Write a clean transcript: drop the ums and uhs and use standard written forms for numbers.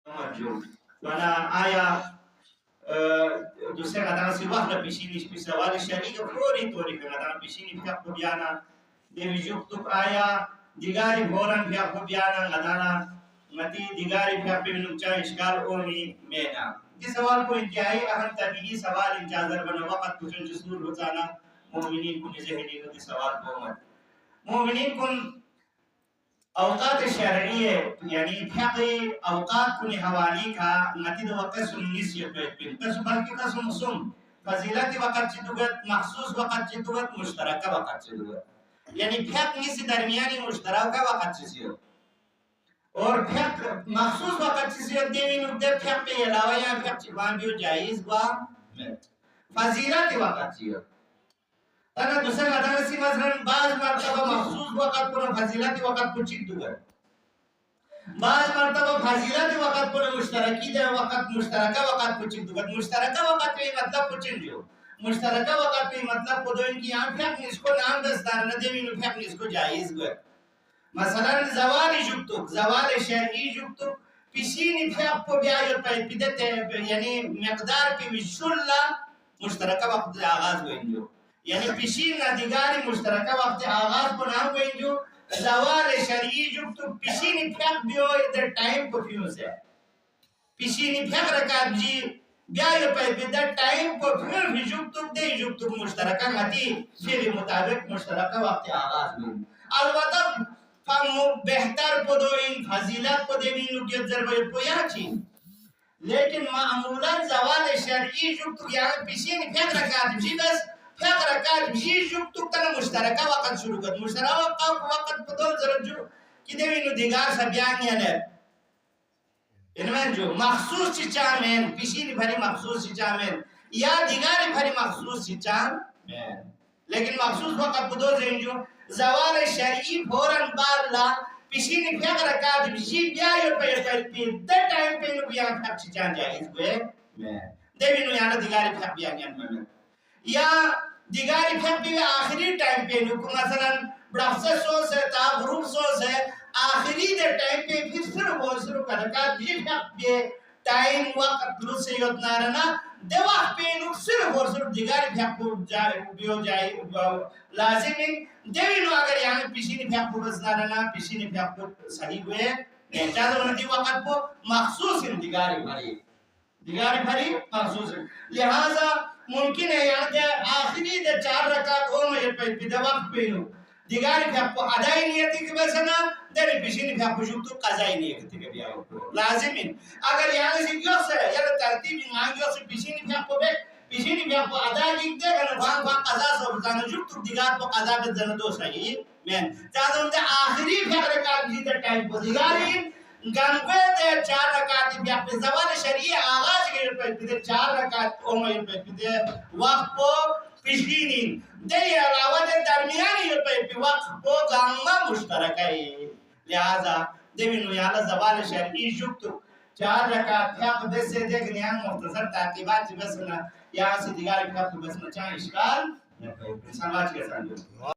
توجه وانا دوسرا غدا سی وقت پیشینی پی سوال شرعی فوری طوری که غدا پیشینی پی حق بیانا دیوی جوکتوک آیا دیگاری فورن پی حق بیانا غدانا متی دیگاری پی حق بینو چا اشکال اومی مینا یہ سوال کو انتہائی اہم طبیعی سوال انجازر بنا وقت کچھ جسور ہوتانا مومنین کو ذہنی کو سوال کو مت مومنین کن اوقات شرعیه یعنی فقه اوقات کنی حوالی کا نتیجه وقت سنیس یکویت بین قسم بلکی قسم سم فضیلت وقت چی دوگت مخصوص وقت چی دوگت مشترکه وقت چی دوگت یعنی فقه نیسی درمیانی مشترکه وقت چی سیو اور فقه مخصوص وقت چی سیو دیوی نکده فقه علاوه یا فقه چی بان بیو جائز با فضیلت وقت چیو انا دوسرا غدا سی مثلا بعض مرتبہ مخصوص وقت پر فضیلت وقت کو چیک دوگر بعض مرتبہ فضیلت وقت پر مشترکی دے وقت مشترکہ وقت کو چیک دوگر مشترکہ وقت پہ مطلب کو چن جو مشترکہ وقت پہ مطلب کو دو ان کی آنکھ پھیک اس کو نام دستار نہ دے مینو پھیک اس کو جائز گئے مثلا زوال جبتک زوال شرعی جبتک پیشینی پھیک کو بیایو پیدتے یعنی مقدار پی وشلا مشترکہ وقت آغاز ہوئیں جو یعنی پیشین دیگاری مشترکہ وقت آغاز کو نام کو انجو زوال شرعی جب تو پیشینی پھیک بیو در ٹائم کو فیو سے پیشینی پھیک رکات جی بیایو پہ در ٹائم کو فیو بھی جب تو دے جب تو مشترکہ متی فیل مطابق مشترکہ وقت آغاز میں البتہ بہتر کو دو ان فضیلت کو دے بینو کی ضربہ پویا چین لیکن معمولا زوال شرعی جب تو یہاں پیشینی پھیک رکات جی بس فقه رکات بشی جب تو تنا مشترکہ وقت شروع کرد مشترکہ وقت پدول ضرور جو کی دیوینو دیگار سا بیان یا لے انہیں جو مخصوص چی چامین پیشینی بھری مخصوص چی چامین یا دیگاری بھری مخصوص چی چامین لیکن مخصوص وقت پدول زین جو زوال شرعی فوراں بار لا پیشینی فقه رکات بشی بیایو پی در ٹائم پہ انہوں بیان فقه چی چان جائز کوئے دیوینو یانا دیگاری فقه بیان یا یا دیگاری پھر بھی آخری ٹائم پہ نکو مثلا بڑھفت سوز ہے تا غروب سوز ہے آخری دے ٹائم پہ پھر صرف کرکات بھی بھی ٹائم وقت لو سے یوتنا رہنا دے وقت پہ نک صرف دیگاری پھر بھی جائے لازم دیوی نو اگر یہاں پیشینی پھر بسنا رہنا پیشینی پھر صحیح ہوئے چاہتا ہونا دی وقت کو مخصوص دیگاری بھری مخصوص لہذا ممکن ہے یہاں دے آخری دے 4 رکعت او میں پہ وقت پہنو دیگاری پہ آپ کو ادائی نیتی کے بسنا دے پیشینی پہ آپ کو جو تو قضائی نیتی کے بیا لازمین اگر یہاں سے کیوں سے یا ترتیب مانگیوں سے پیشینی پہ آپ کو پیشینی پہ آپ کو ادائی لکھ دے گا وہاں قضا سو بتانا جو تو دیگار کو قضا پہ دن دو صحیح مین چاہتا ہوں دے آخری پہ رکعت جیتے ٹائم کو دیگاری گنگوے دے 4 رکعت بھی اپنے زوال شریع آغاز کے پہ 4 رکعت اومر پہ وقت کو پیشینی دے علاوہ دے درمیانی پہ وقت کو گانگا مشترک ہے لہذا دے بینو یالا زوال شریع شکتو 4 رکعت حق دے سے دیکھ نیان مختصر تاقیبات بسنا یہاں سے دیگاری حق بسنا چاہیں اشکال سنواج کے ساتھ